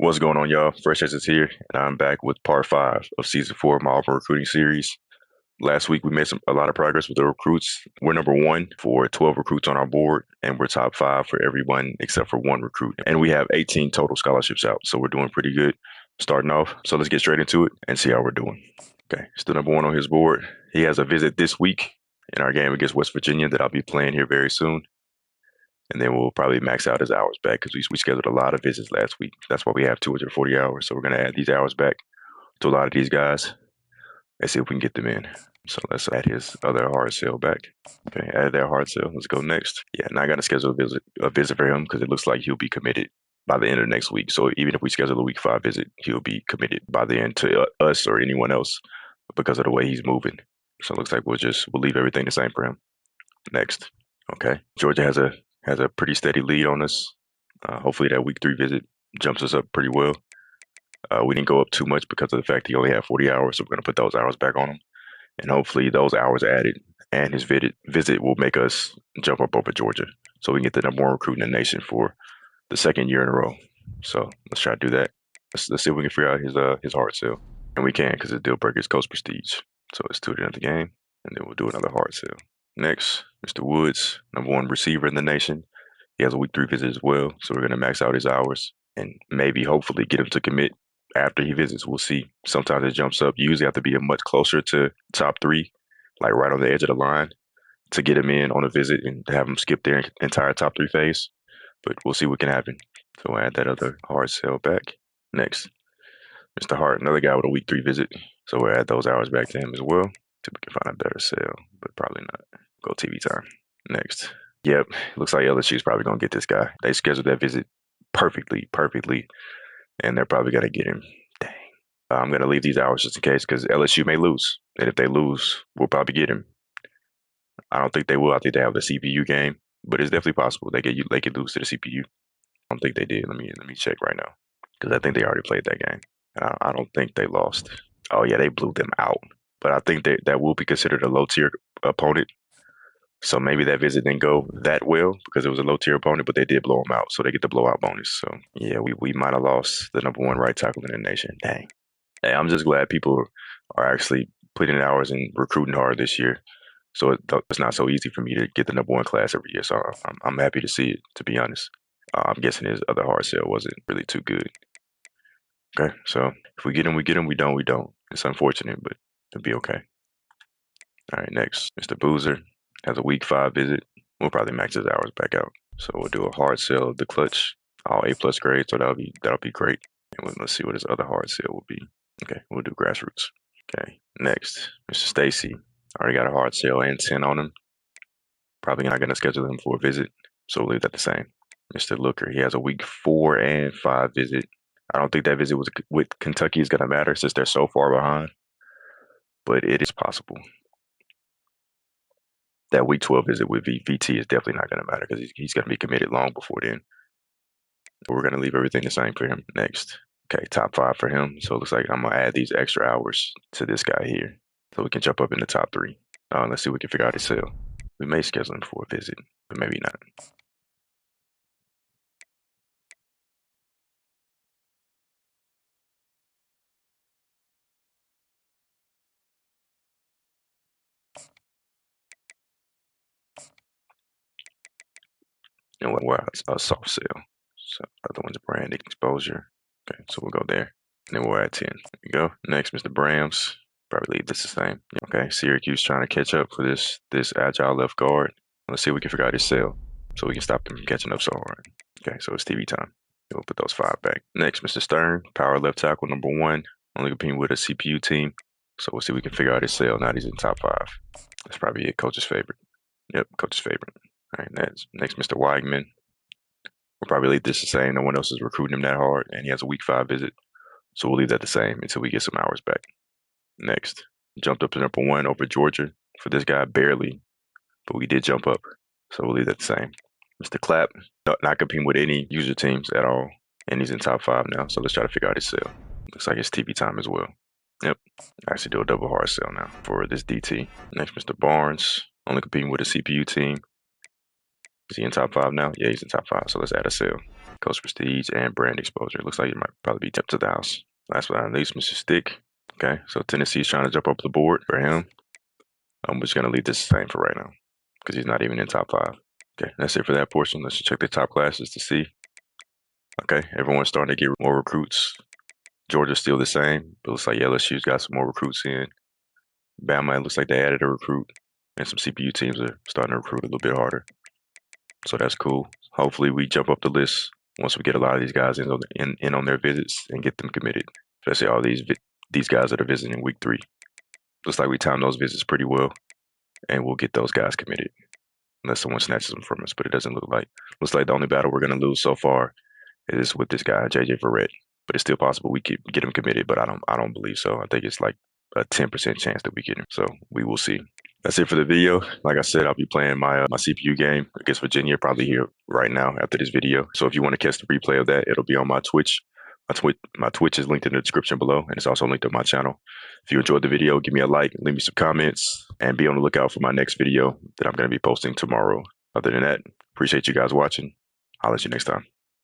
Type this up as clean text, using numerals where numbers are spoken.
What's going on, y'all? Fresh is here, and I'm back with part 5 of season 4 of my Auburn recruiting series. Last week, we made a lot of progress with the recruits. We're number 1 for 12 recruits on our board, and we're top 5 for everyone except for 1 recruit. And we have 18 total scholarships out, so we're doing pretty good starting off. So let's get straight into it and see how we're doing. Okay, still number 1 on his board. He has a visit this week in our game against West Virginia that I'll be playing here very soon. And then we'll probably max out his hours back because we scheduled a lot of visits last week. That's why we have 240 hours. So we're going to add these hours back to a lot of these guys and see if we can get them in. So let's add his other hard sale back. Okay, add that hard sale. Let's go next. Yeah, now I got to schedule a visit for him because it looks like he'll be committed by the end of next week. So even if we schedule a week 5 visit, he'll be committed by the end to us or anyone else because of the way he's moving. So it looks like we'll leave everything the same for him. Next. Okay, Georgia has a pretty steady lead on us. Hopefully that week 3 visit jumps us up pretty well. We didn't go up too much because of the fact he only had 40 hours, so we're going to put those hours back on him. And hopefully those hours added and his visit will make us jump up over Georgia so we can get the number 1 recruit in the nation for the 2nd year in a row. So let's try to do that. Let's see if we can figure out his hard sale. And we can because the deal breaker is Coach Prestige. So let's do it at the game, and then we'll do another hard sale. Next, Mr. Woods, number 1 receiver in the nation. He has a week 3 visit as well, so we're going to max out his hours and maybe hopefully get him to commit after he visits. We'll see. Sometimes it jumps up. You usually have to be much closer to top 3, like right on the edge of the line, to get him in on a visit and have him skip their entire top 3 phase. But we'll see what can happen. So we'll add that other hard sale back. Next, Mr. Hart, another guy with a week 3 visit. So we'll add those hours back to him as well. See if we can find a better sale, but probably not. Go TV time. Next. Yep, looks like LSU's probably going to get this guy. They scheduled that visit perfectly, and they're probably going to get him. Dang. I'm going to leave these hours just in case because LSU may lose. And if they lose, we'll probably get him. I don't think they will. I think they have the CPU game, but it's definitely possible they could lose to the CPU. I don't think they did. Let me check right now because I think they already played that game. I don't think they lost. Oh, yeah, they blew them out. But I think that will be considered a low-tier opponent. So maybe that visit didn't go that well because it was a low-tier opponent, but they did blow them out. So they get the blowout bonus. So, yeah, we might have lost the number 1 right tackle in the nation. Dang. Hey, I'm just glad people are actually putting in hours and recruiting hard this year. So it's not so easy for me to get the number 1 class every year. So I'm happy to see it, to be honest. I'm guessing his other hard sale wasn't really too good. Okay, so if we get him, we get him. We don't. It's unfortunate, but it'll be okay. All right, next, Mr. Boozer has a week 5 visit. We'll probably max his hours back out. So we'll do a hard sale of the clutch, all A+ grades. So that'll be great. And let's see what his other hard sale will be. Okay, we'll do grassroots. Okay, next, Mr. Stacy. Already got a hard sale and 10 on him. Probably not going to schedule him for a visit, so we'll leave that the same. Mr. Looker, he has a week 4 and 5 visit. I don't think that visit with Kentucky is going to matter since they're so far behind, but it is possible. That week 12 visit with VT is definitely not going to matter because he's going to be committed long before then. But we're going to leave everything the same for him. Next. Okay, top 5 for him. So it looks like I'm going to add these extra hours to this guy here so we can jump up in the top 3. Let's see if we can figure out his sale. We may schedule him for a visit, but maybe not. And we'll have a soft sale. So other one's branding exposure. Okay, so we'll go there. And then we'll add 10. There we go. Next, Mr. Brams. Probably leave this the same. Okay, Syracuse trying to catch up for this agile left guard. Let's see if we can figure out his sale so we can stop them from catching up so hard. Okay, so it's TV time. We'll put those 5 back. Next, Mr. Stern, power left tackle number 1. Only competing with a CPU team. So we'll see if we can figure out his sale. Now he's in top 5. That's probably it. Coach's favorite. Yep, coach's favorite. All right, next, Mr. Weigman. We'll probably leave this the same. No one else is recruiting him that hard, and he has a week 5 visit. So we'll leave that the same until we get some hours back. Next, jumped up to number 1 over Georgia for this guy, barely, but we did jump up. So we'll leave that the same. Mr. Clapp, not competing with any user teams at all, and he's in top 5 now. So let's try to figure out his sale. Looks like it's TV time as well. Yep, I actually do a double hard sale now for this DT. Next, Mr. Barnes, only competing with a CPU team. Is he in top 5 now? Yeah, he's in top 5. So let's add a sale. Coach Prestige, and brand exposure. It looks like it might probably be tipped to the house. Last but not least, Mr. Stick. Okay, so Tennessee's trying to jump up the board for him. I'm just gonna leave this the same for right now because he's not even in top 5. Okay, that's it for that portion. Let's check the top classes to see. Okay, everyone's starting to get more recruits. Georgia's still the same, but it looks like LSU's got some more recruits in. Bama, it looks like they added a recruit, and some CPU teams are starting to recruit a little bit harder. So that's cool. Hopefully, we jump up the list once we get a lot of these guys in on their visits and get them committed. Especially all these guys that are visiting week 3. Looks like we timed those visits pretty well, and we'll get those guys committed unless someone snatches them from us. But it doesn't look like. Looks like the only battle we're gonna lose so far is with this guy JJ Verrett. But it's still possible we could get him committed. But I don't believe so. I think it's like a 10% chance that we get him. So we will see. That's it for the video. Like I said, I'll be playing my CPU game against Virginia probably here right now after this video. So if you want to catch the replay of that, it'll be on my Twitch. My Twitch is linked in the description below, and it's also linked on my channel. If you enjoyed the video, give me a like, leave me some comments, and be on the lookout for my next video that I'm going to be posting tomorrow. Other than that, appreciate you guys watching. I'll let you next time.